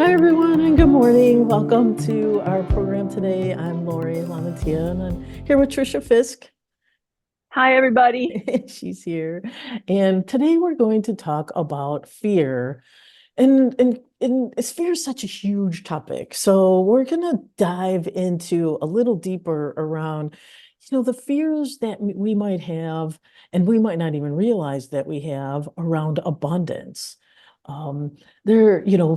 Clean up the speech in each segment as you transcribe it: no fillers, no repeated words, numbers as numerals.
Hi, everyone, and good morning. Welcome to our program today. I'm Lori Lamatia, and I'm here with Tricia Fiske. Hi, everybody. She's here. And today we're going to talk about fear. And fear is such a huge topic. So we're going to dive into a little deeper around, the fears that we might have, and we might not even realize that we have around abundance.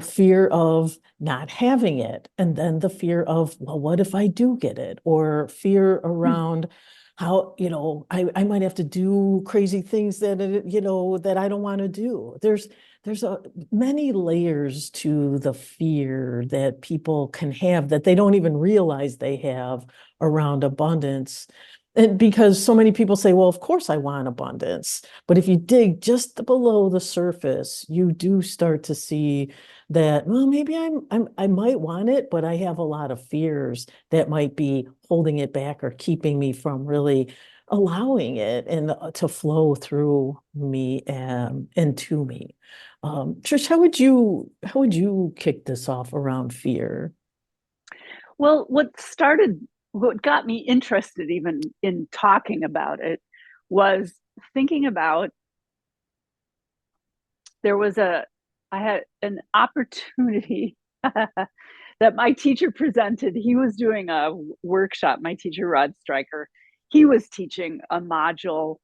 Fear of not having it, and then the fear of, well, what if I do get it? Or fear around how, I might have to do crazy things that I don't want to do. There's many layers to the fear that people can have that they don't even realize they have around abundance. And because so many people say, well, of course I want abundance. But if you dig just below the surface, you do start to see that, well, maybe I might want it, but I have a lot of fears that might be holding it back or keeping me from really allowing it and to flow through me and to me. Trish, how would you kick this off around fear? Well, what got me interested even in talking about it was thinking about there was I had an opportunity that my teacher presented. He was doing a workshop, my teacher, Rod Stryker. He was teaching a module.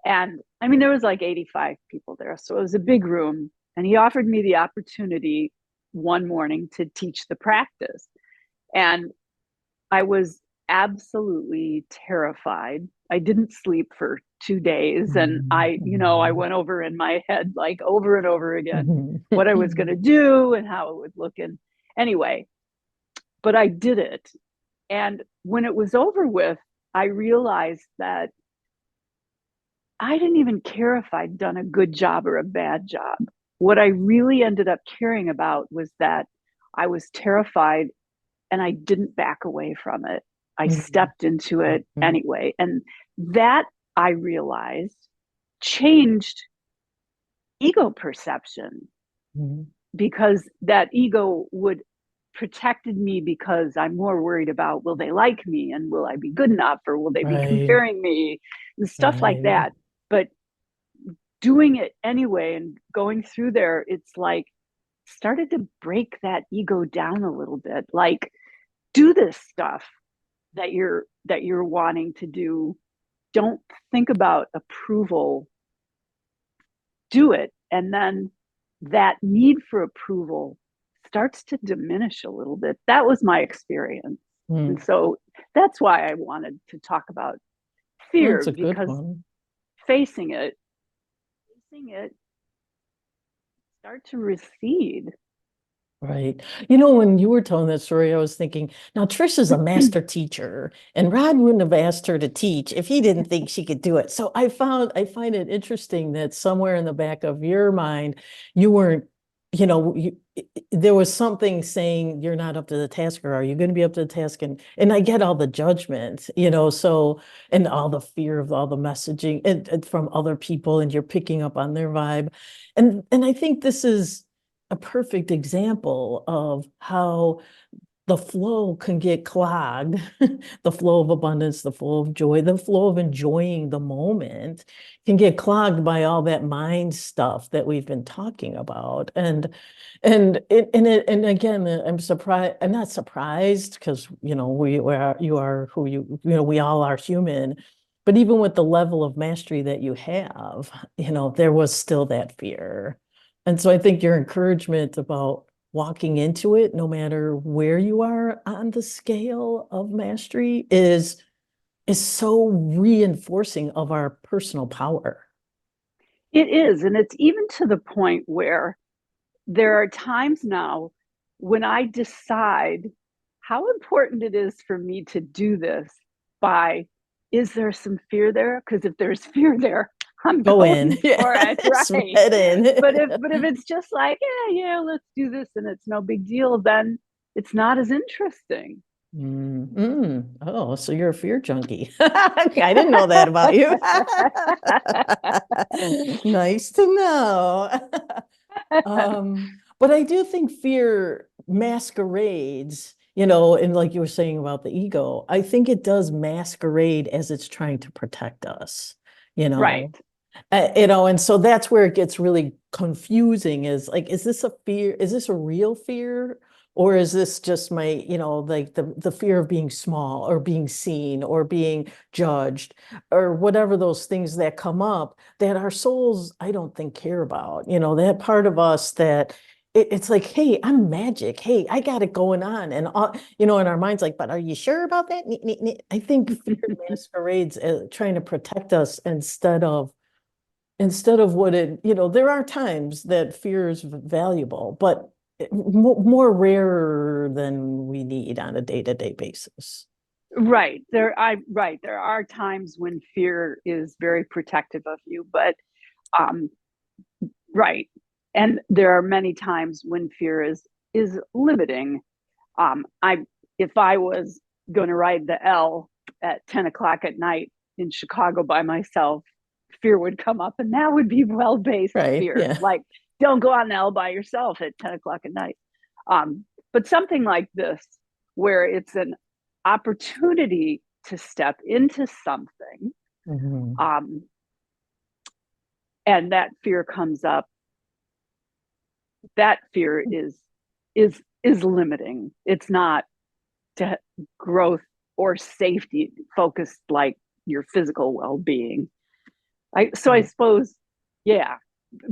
And I mean, there was like 85 people there. So it was a big room. And he offered me the opportunity one morning to teach the practice. And I was absolutely terrified. I didn't sleep for 2 days. And I Mhm. went over in my head, like over and over again, what I was going to Mhm. do and how it would look. And anyway, but I did it. And when it was over with, I realized that I didn't even care if I'd done a good job or a bad job. What I really ended up caring about was that I was terrified and I didn't back away from it. I Mhm. stepped into it anyway. And that I realized changed ego perception Mhm. because that ego would protected me because I'm more worried about will they like me and will I be good enough or will they be Right, comparing me and stuff like right. that. But doing it anyway and going through there, it's like started to break that ego down a little bit. Like, do this stuff that you're wanting to do. Don't think about approval. Do it. And then that need for approval starts to diminish a little bit. That was my experience. And Mm. so that's why I wanted to talk about That's fear a good because one. facing it, facing it start to recede. Right. When you were telling that story, I was thinking, now Trish is a master teacher, and Rod wouldn't have asked her to teach if he didn't think she could do it. So I find it interesting that somewhere in the back of your mind, you weren't, there was something saying you're not up to the task, or are you going to be up to the task? And I get all the judgment, so and all the fear of all the messaging and from other people, and you're picking up on their vibe. And I think this is a perfect example of how the flow can get clogged, the flow of abundance, the flow of joy, the flow of enjoying the moment can get clogged by all that mind stuff that we've been talking about. And again, I'm surprised. I'm not surprised because you are who we all are human. But even with the level of mastery that you have, there was still that fear. And so I think your encouragement about walking into it, no matter where you are on the scale of mastery, is so reinforcing of our personal power. It is. And it's even to the point where there are times now when I decide how important it is for me to do this by is there some fear there? Because if there's fear there, I'm Go in. going for it, right? Spread in. But if it's just like, yeah, let's do this and it's no big deal, then it's not as interesting. Oh, so you're a fear junkie. I didn't know that about you. Nice to know. But I do think fear masquerades, you know, and like you were saying about the ego, I think it does masquerade as it's trying to protect us, you Right. know. You know, and so that's where it gets really confusing is like, is this a fear? Is this a real fear? Or is this just my, you know, like the fear of being small or being seen or being judged or whatever those things that come up that our souls, I don't think care about, you know, that part of us that it's like, hey, I'm magic. Hey, I got it going on. And, all, you know, in our minds, like, but are you sure about that? I think fear masquerades trying to protect us instead of what it, you know, there are times that fear is valuable, but more rarer than we need on a day-to-day basis. Right. There are times when fear is very protective of you, but um right. And there are many times when fear is limiting. I if I was going to ride the L at 10 o'clock at night in Chicago by myself, fear would come up, and that would be well-based Right. fear. Yeah. Like, don't go on the L by yourself at 10 o'clock at night. But something like this, where it's an opportunity to step into something, Mhm. um, and that fear comes up, that fear is limiting. It's not to growth or safety focused like your physical well-being. I Right. suppose, yeah,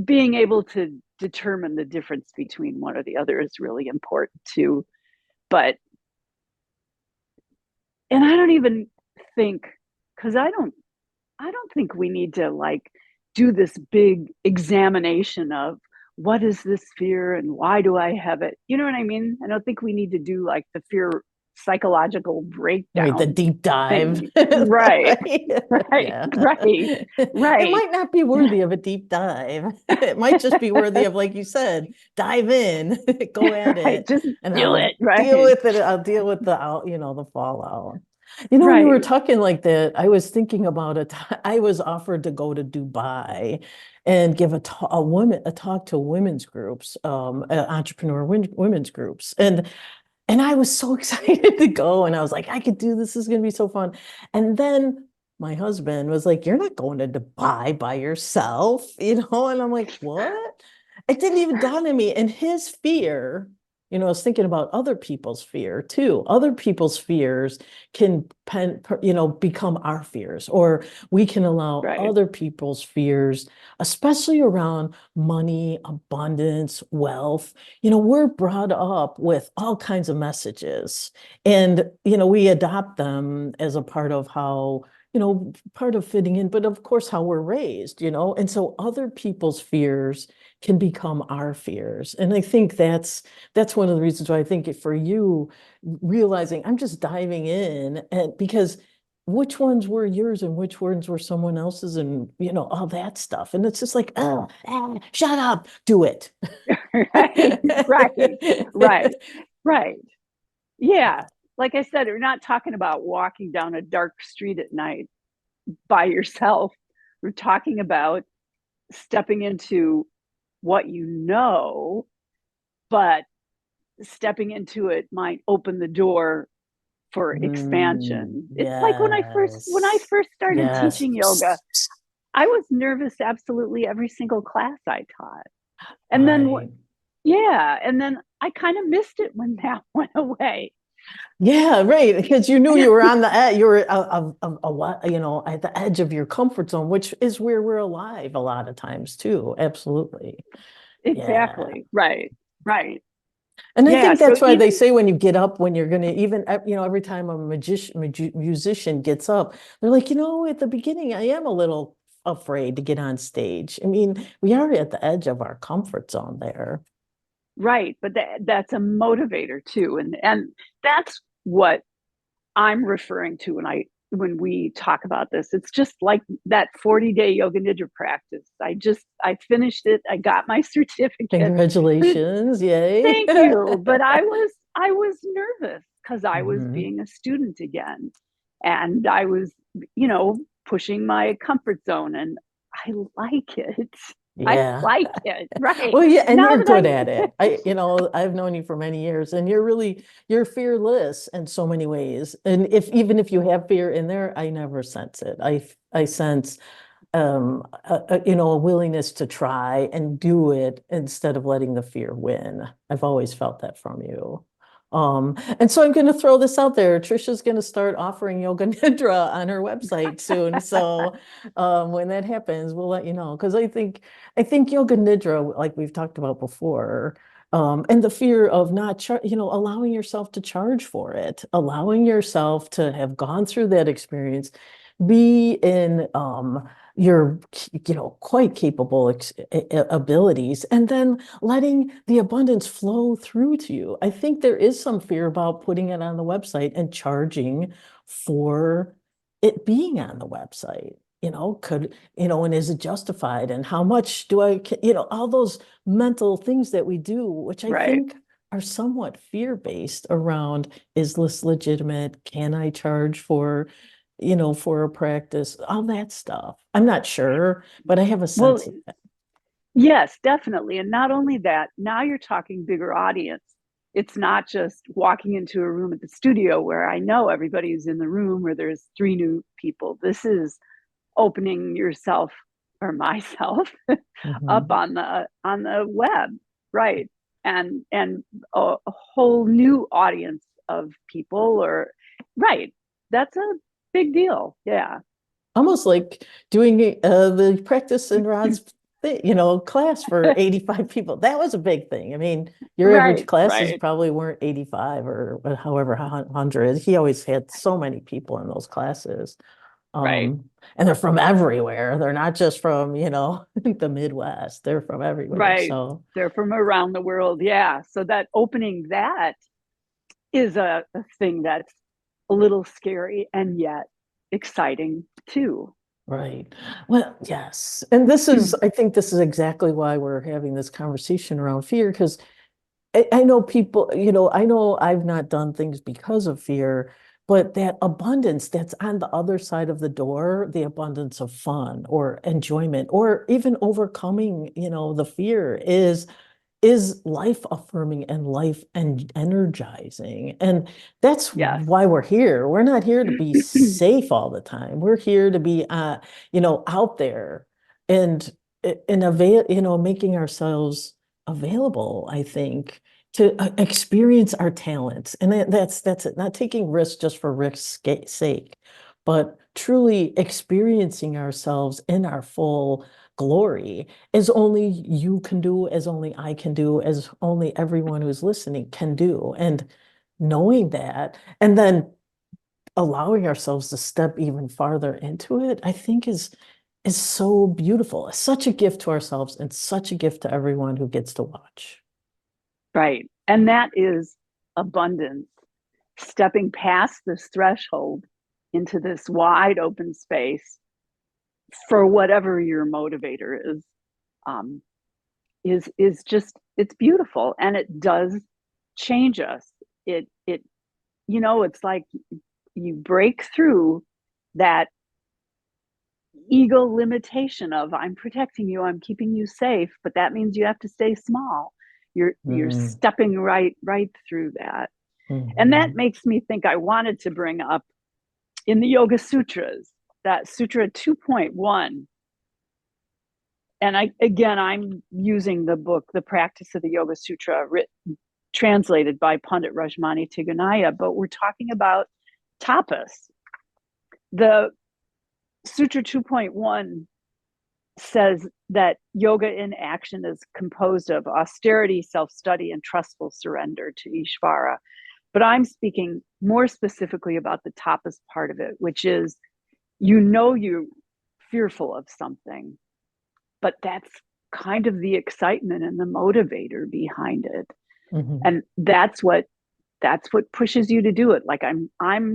being able to determine the difference between one or the other is really important too. But and I don't even think, because I don't think we need to like do this big examination of what is this fear and why do I have it? You know what I mean? I don't think we need to do like the fear psychological Right, the breakdown deep dive. thing. Right. Right. Right. Yeah. Right. It Right. might not be worthy of a deep dive. It might just be worthy of, like you said, dive in, go at Right. it, Just and do I'll it. deal Right. with it. I'll deal with the out, you know, the fallout. You know, when you were Right. talking like that, I was thinking about it. I was offered to go to Dubai and give a talk to women's groups, entrepreneur women's groups, and I was so excited to go. And I was like, I could do this. This is going to be so fun. And then my husband was like, you're not going to Dubai by yourself, you know? And I'm like, what? It didn't even dawn on me. And his fear, you know, I was thinking about other people's fear too. Other people's fears can, you know, become our fears, or we can allow Right. other people's fears, especially around money, abundance, wealth. You know, we're brought up with all kinds of messages, and, you know, we adopt them as a part of how, you know, part of fitting in, but of course, how we're raised, you know, and so other people's fears can become our fears. And I think that's one of the reasons why I think for you realizing I'm just diving in, and because which ones were yours and which ones were someone else's, and you know all that stuff, and it's just like, oh, shut up, do it. Right. Right. Right. Right. Yeah. Like I said, we're not talking about walking down a dark street at night by yourself. We're talking about stepping into what you know, but stepping into it might open the door for expansion. It's like when I Yes. first started Yes. teaching yoga, I was nervous absolutely every single class I taught. And then Right. yeah, and then I kind of missed it when that went away. Yeah, right. Because you knew you were on the edge, you were a lot, you know, at the edge of your comfort zone, which is where we're alive a lot of times too. Absolutely. Yeah. Exactly. Right. Right. And I Yeah. think So that's why they even say when you get up, when you're going to even, you know, every time a musician gets up, they're like, you know, at the beginning, I am a little afraid to get on stage. I mean, we are at the edge of our comfort zone there. right, but that's a motivator too, and that's what I'm referring to when we talk about this. It's just like that 40-day yoga nidra practice. I finished it. I got my certificate. But Congratulations. Yay. thank you. But I was nervous because I was Mhm. being a student again. And I was, you know, pushing my comfort zone, and I like it. I Yeah. like it. Right. Well, yeah, and Now you're that good I, at it. I've known you for many years and you're fearless in so many ways. And even if you have fear in there, I never sense it. I sense a willingness to try and do it instead of letting the fear win. I've always felt that from you. And so I'm going to throw this out there. Tricia's going to start offering yoga nidra on her website soon. So when that happens, we'll let you know. Because I think yoga nidra, like we've talked about before, and the fear of not, allowing yourself to charge for it, allowing yourself to have gone through that experience, be in your quite capable abilities, and then letting the abundance flow through to you. I think there is some fear about putting it on the website and charging for it being on the website. And is it justified, and how much do all those mental things that we do, which I right. think are somewhat fear-based around, is this legitimate? Can I charge for a practice, all that stuff. I'm not sure, but I have a Well, sense of that. yes, definitely. And not only that, now you're talking bigger audience. It's not just walking into a room at the studio where I know everybody's in the room or there's three new people. This is opening yourself or myself up Mhm. on the web, right? And a whole new audience of people, or right. That's a big deal. Yeah. Almost like doing the practice in Rod's class for 85 people. That was a big thing. I mean, your average Right, classes right, probably weren't 85 or however 100. He always had so many people in those classes. right, And they're from everywhere. They're not just from, the Midwest. They're from everywhere. right. So, They're from around the world. Yeah. So that opening that is a thing that's a little scary and yet exciting too. right. Well, yes. And I think this is exactly why we're having this conversation around fear, because I know people, I know I've not done things because of fear, but that abundance that's on the other side of the door, the abundance of fun or enjoyment, or even overcoming, the fear is life affirming and life and energizing. And that's Yes. why we're here. We're not here to be safe all the time. We're here to be out there and making ourselves available, I think, to experience our talents. And that's it. Not taking risks just for risk's sake, but truly experiencing ourselves in our full glory, as only you can do, as only I can do, as only everyone who's listening can do. And knowing that, and then allowing ourselves to step even farther into it, I think is so beautiful. It's such a gift to ourselves and such a gift to everyone who gets to watch. Right. And that is abundance, stepping past this threshold into this wide open space for whatever your motivator um, is just, it's beautiful, and it does change us. It's like you break through that ego limitation of, I'm protecting you, I'm keeping you safe, but that means you have to stay small. You're Mm, stepping right through that. And that mhm. makes me think, I wanted to bring up in the Yoga Sutras, that Sutra 2.1. And I'm using the book, The Practice of the Yoga Sutra, translated by Pandit Rajmani Tiganaya, but we're talking about tapas. The Sutra 2.1 says that yoga in action is composed of austerity, self-study, and trustful surrender to Ishvara. But I'm speaking more specifically about the tapas part of it, which is, you're fearful of something, but that's kind of the excitement and the motivator behind it. Mhm. And that's what pushes you to do it. Like, I'm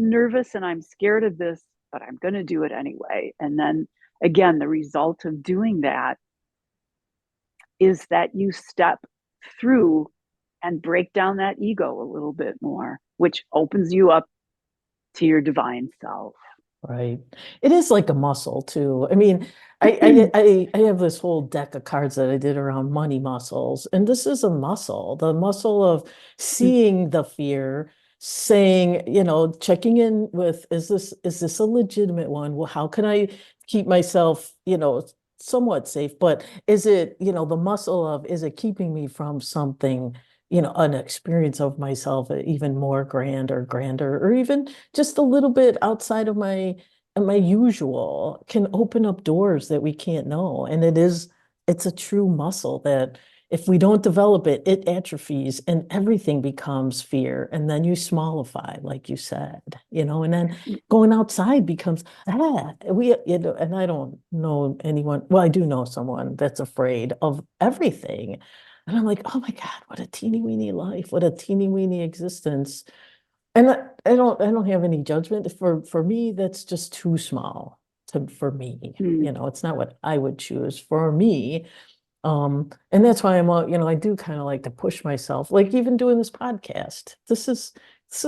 nervous and I'm scared of this, but I'm going to do it anyway. And then again, the result of doing that is that you step through and break down that ego a little bit more, which opens you up to your divine self. Right. It is like a muscle too. I mean, I have this whole deck of cards that I did around money muscles, and this is a muscle, the muscle of seeing the fear, saying, checking in with, is this a legitimate one? Well, how can I keep myself, somewhat safe? But is it, the muscle of, is it keeping me from something, an experience of myself even more grand or grander, or even just a little bit outside of my usual, can open up doors that we can't know. And it's a true muscle that if we don't develop it, it atrophies and everything becomes fear. And then you smallify, like you said, and then going outside becomes, and I don't know anyone. Well, I do know someone that's afraid of everything. And I'm like, oh my God, what a teeny weeny life, what a teeny weeny existence. And I don't have any judgment. For me, that's just too small for me. Mm. It's not what I would choose for me. And that's why I do kind of like to push myself, like even doing this podcast. This is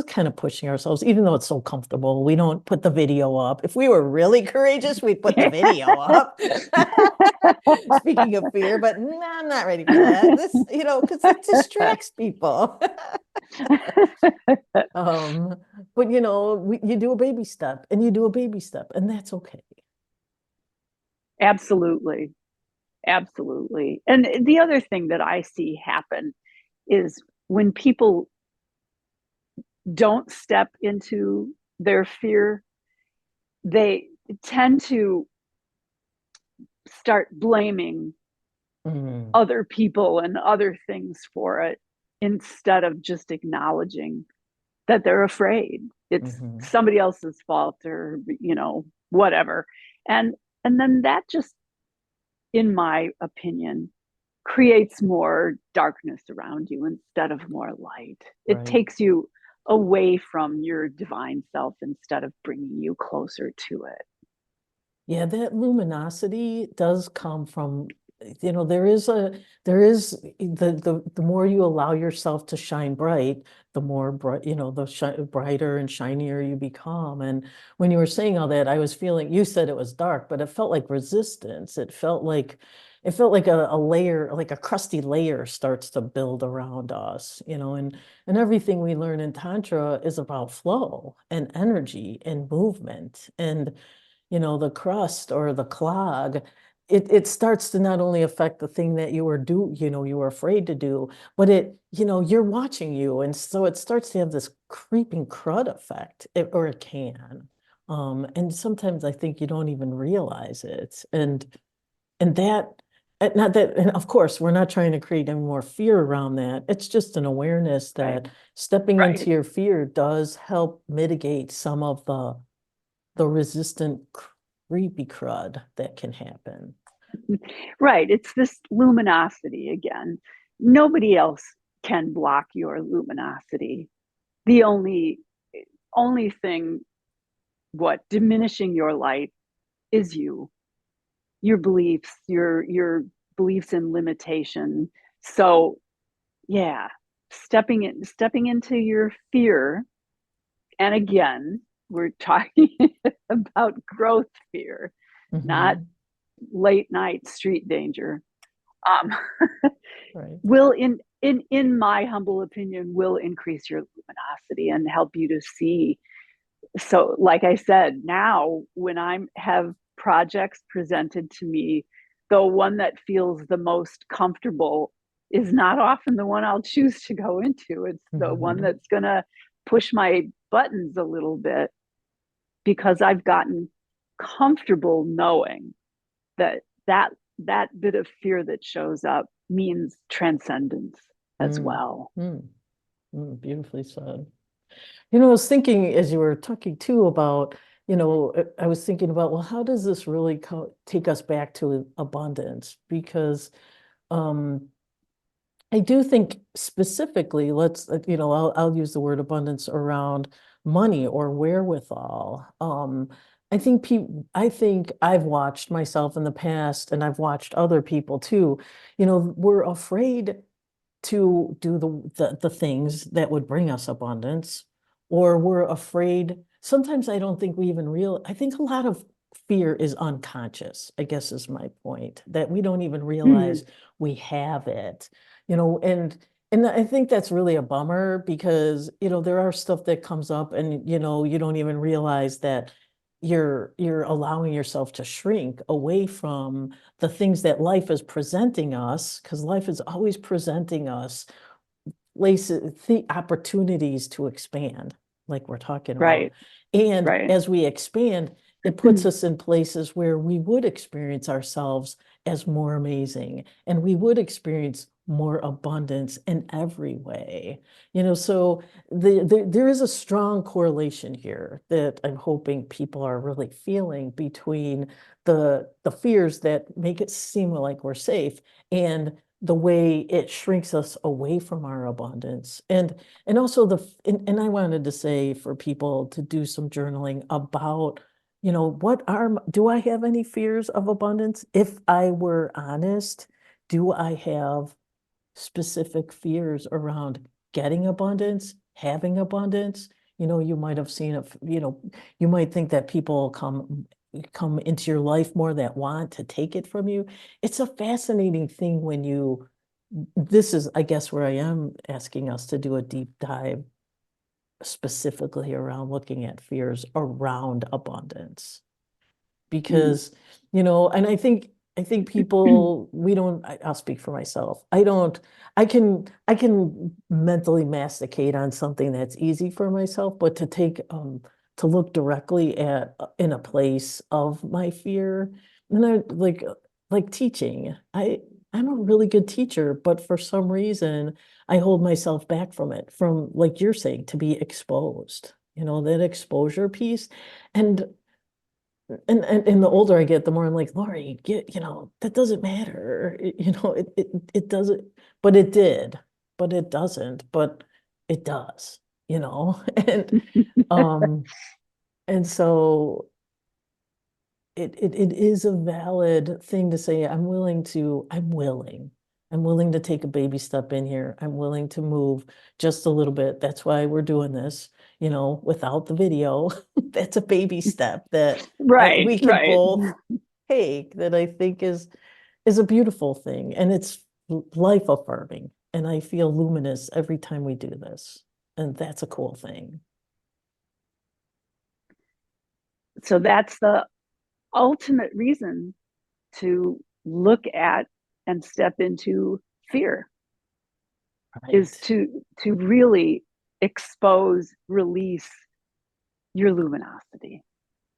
kind of pushing ourselves, even though it's so comfortable. We don't put the video up. If we were really courageous, we'd put the video up. Speaking of fear, but nah, I'm not ready for that. Because it distracts people. Um, but you do a baby step and you do a baby step, and that's okay. Absolutely. Absolutely. And the other thing that I see happen is when people don't step into their fear, they tend to start blaming Mm, other people and other things for it instead of just acknowledging that they're afraid. It's mhm. somebody else's fault or, whatever. And then that just, in my opinion, creates more darkness around you instead of more light. It Right. takes you away from your divine self instead of bringing you closer to it. Yeah, that luminosity does come from, there is the more you allow yourself to shine bright, the more bright, brighter and shinier you become. And when you were saying all that, I was feeling, you said it was dark, but it felt like resistance. It felt like a layer, like a crusty layer starts to build around us, and everything we learn in Tantra is about flow and energy and movement. And the crust or the clog, it starts to not only affect the thing that you were afraid to do, but you're watching you. And so it starts to have this creeping crud effect, or it can. And sometimes I think you don't even realize it. And not that, and of course, we're not trying to create any more fear around that. It's just an awareness Right. that stepping Right. into your fear does help mitigate some of the resistant creepy crud that can happen. Right. It's this luminosity again. Nobody else can block your luminosity. The only thing what diminishing your light is your beliefs, your beliefs in limitation. So yeah, stepping into your fear. And again, we're talking about growth fear, not Hmm. late night street danger. Um, Right. will in my humble opinion will increase your luminosity and help you to see. So like I said, now when I have projects presented to me, the one that feels the most comfortable is not often the one I'll choose to go into. It's the one Hmm. that's going to push my buttons a little bit because I've gotten comfortable knowing that that bit of fear that shows up means transcendence as Mm. well. Mm. Mm. Beautifully said. I was thinking as you were talking too about, I was thinking about, well, how does this really take us back to abundance? Because um, I do think specifically, I'll use the word abundance around money or wherewithal. I think I've watched myself in the past, and I've watched other people too. We're afraid to do the things that would bring us abundance, or we're afraid sometimes I don't think we even I think a lot of fear is unconscious, I guess is my point, that we don't even Mhm. realize we have it, and I think that's really a bummer because, there are stuff that comes up and, you don't even realize that you're allowing yourself to shrink away from the things that life is presenting us, because life is always presenting us places, the opportunities to expand, like we're talking about. Right, And right. as we expand, it puts us in places where we would experience ourselves as more amazing and we would experience more abundance in every way. So there is a strong correlation here that I'm hoping people are really feeling between the fears that make it seem like we're safe and the way it shrinks us away from our abundance. And also and I wanted to say for people to do some journaling about, do I have any fears of abundance? If I were honest, do I have specific fears around getting abundance, having abundance? You might have seen it, you might think that people come into your life more that want to take it from you. It's a fascinating thing when this is, I guess, where I am asking us to do a deep dive specifically around looking at fears around abundance Mm. because, and I think people, we don't, I'll speak for myself. I don't, I can mentally masticate on something that's easy for myself, but to look directly at in a place of my fear, and I like teaching. I'm a really good teacher, but for some reason I hold myself back from it, from like you're saying, to be exposed, that exposure piece. And and the older I get, the more I'm like, Lori, that doesn't matter. It doesn't, but it did, but it doesn't, but it does, and um, and so it is a valid thing to say, I'm willing to take a baby step in here. I'm willing to move just a little bit. That's why we're doing this, without the video. That's a baby step that Right, we can right, both take, that I think is a beautiful thing. And it's life affirming. And I feel luminous every time we do this. And that's a cool thing. so that's the ultimate reason to look at and step into fear, is Right. to really expose, release your luminosity.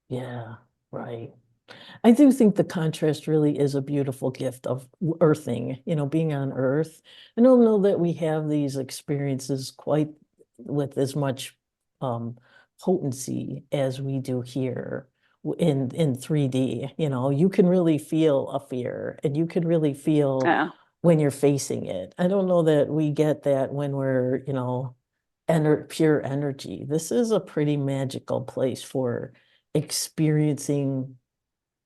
Yeah, right. I do think the contrast really is a beautiful gift of earthing, being on Earth. I don't know that we have these experiences quite with as much potency as we do here in 3D. You can really feel a fear and you can really feel Yeah, when you're facing it. I don't know that we get that when we're, pure energy. This is a pretty magical place for experiencing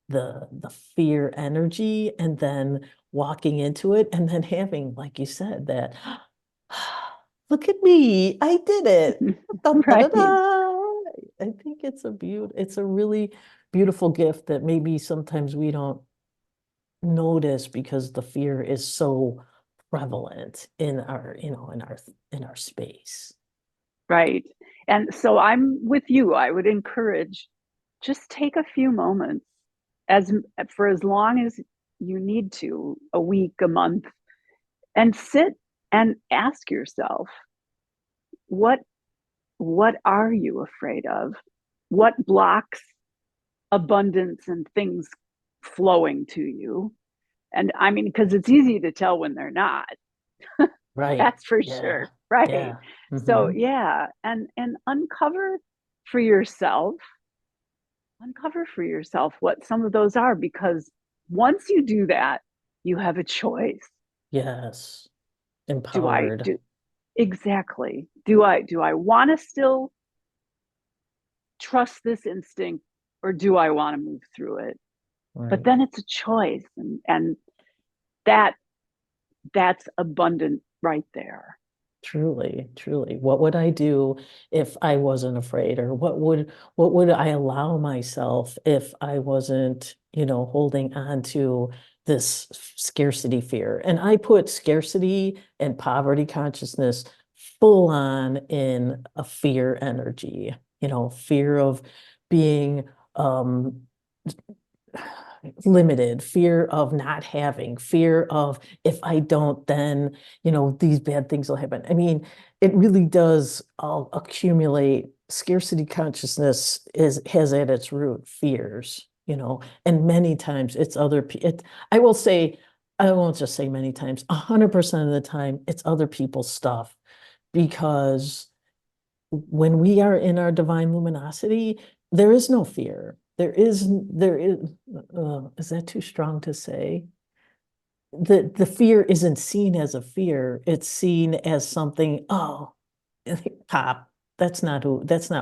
the fear energy and then walking into it and then having, like you said, that look at me, I did it. Da, da, da, right, da. I think it's a really beautiful gift that maybe sometimes we don't notice because the fear is so prevalent in our, in our space. right. And so I'm with you. I would encourage, just take a few moments, as for as long as you need to, a week, a month, and sit and ask yourself, what what are you afraid of? What blocks abundance and things flowing to you? And I mean, because it's easy to tell when they're not, Right. that's for Yeah. sure. Right. Yeah. So Hmm. yeah, and for yourself, uncover for yourself what some of those are, because once you do that, you have a choice. Yes. Do I Empowered. do exactly? Do I want to still trust this instinct, or do I want to move through it? But Right. then it's a choice, and that that's abundant right there. Truly, truly. What would I do if I wasn't afraid? Or what would I allow myself if I wasn't, holding on to this scarcity fear? And I put scarcity and poverty consciousness full on in a fear energy, fear of being limited, fear of not having, fear of if I don't, then, these bad things will happen. I mean, it really does all accumulate. Scarcity consciousness has at its root fears, and many times it's I will say, I won't just say many times, 100% of the time, it's other people's stuff. Because when we are in our divine luminosity, there is no fear. Is that too strong to say? The fear isn't seen as a fear. It's seen as something, oh, pop, that's not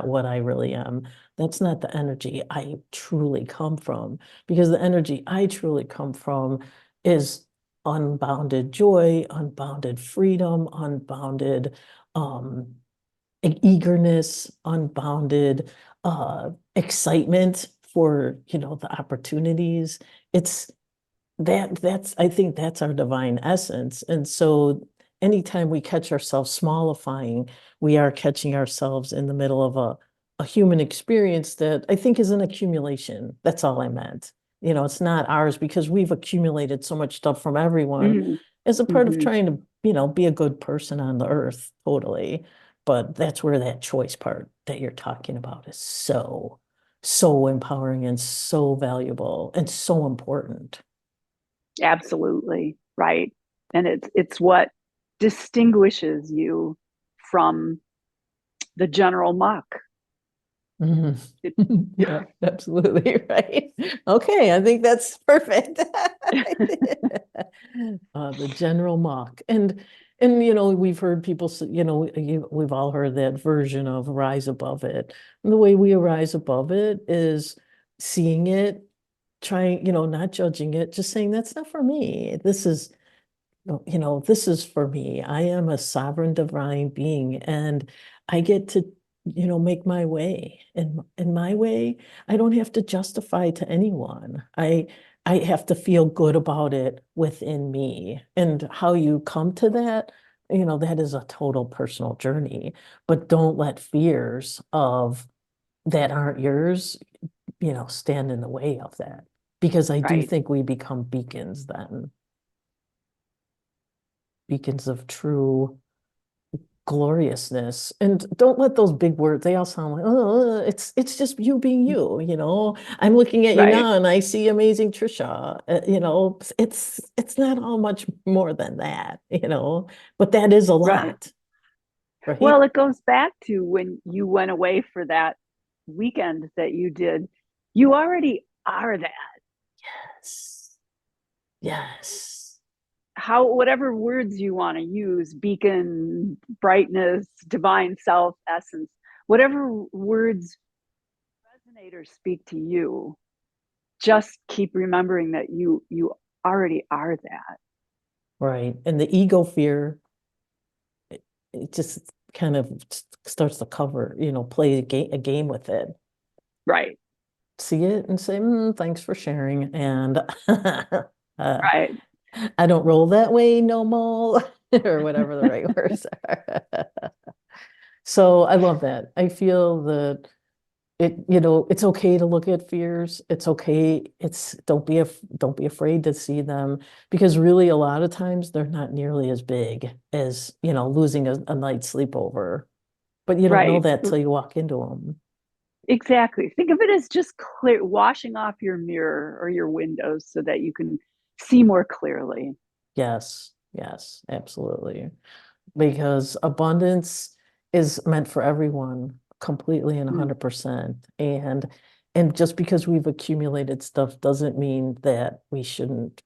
what I really am. That's not the energy I truly come from. Because the energy I truly come from is unbounded joy, unbounded freedom, unbounded eagerness, unbounded excitement for, the opportunities. It's I think that's our divine essence. And so anytime we catch ourselves smallifying, we are catching ourselves in the middle of a human experience that I think is an accumulation. That's all I meant. It's not ours because we've accumulated so much stuff from everyone Mm. as a part of Hmm. trying to, be a good person on the earth, totally. But that's where that choice part that you're talking about is so, so empowering and so valuable and so important. Absolutely. Right. And it's what distinguishes you from the general muck. Mhm. It, Yeah, absolutely right. Okay, I think that's perfect. The general mock. And we've heard people say, we've all heard that version of rise above it. And the way we rise above it is seeing it, trying, not judging it, just saying that's not for me. This is for me. I am a sovereign divine being, and I get to, make my way. And in my way, I don't have to justify to anyone. I have to feel good about it within me. And how you come to that, that is a total personal journey. But don't let fears of that aren't yours, stand in the way of that. Because I do right. think we become beacons then, beacons of true gloriousness. And don't let those big words, they all sound like, oh, it's just you being you. I'm looking at you Right. now and I see amazing Tricia. It's not all much more than that, but that is a Right. lot, right? Well, it goes back to when you went away for that weekend that you did. You already are that. Yes. Yes. How, whatever words you want to use, beacon, brightness, divine self, essence, whatever words resonate or speak to you, just keep remembering that you already are that. Right. And the ego fear, it just kind of starts to cover, play a game with it. Right. See it and say, thanks for sharing. And Right. I don't roll that way no more, or whatever the right words are. So I love that. I feel that it's okay to look at fears. It's okay. Don't be afraid to see them, because really a lot of times they're not nearly as big as, losing a night's sleepover. But you don't know Right. that till you walk into them. Exactly. Think of it as just clear washing off your mirror or your windows so that you can see more clearly. Yes, yes, absolutely. Because abundance is meant for everyone completely and Mm. 100%. And just because we've accumulated stuff doesn't mean that we shouldn't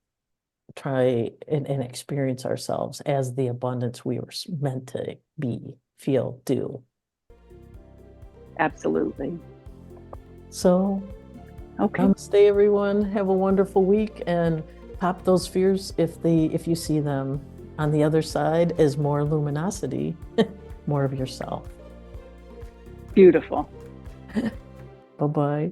try and experience ourselves as the abundance we were meant to be, feel, do. Absolutely. So Okay. namaste, everyone. Have a wonderful week and pop those fears if you see them. on the other side is more luminosity, more of yourself. Beautiful. Bye-bye.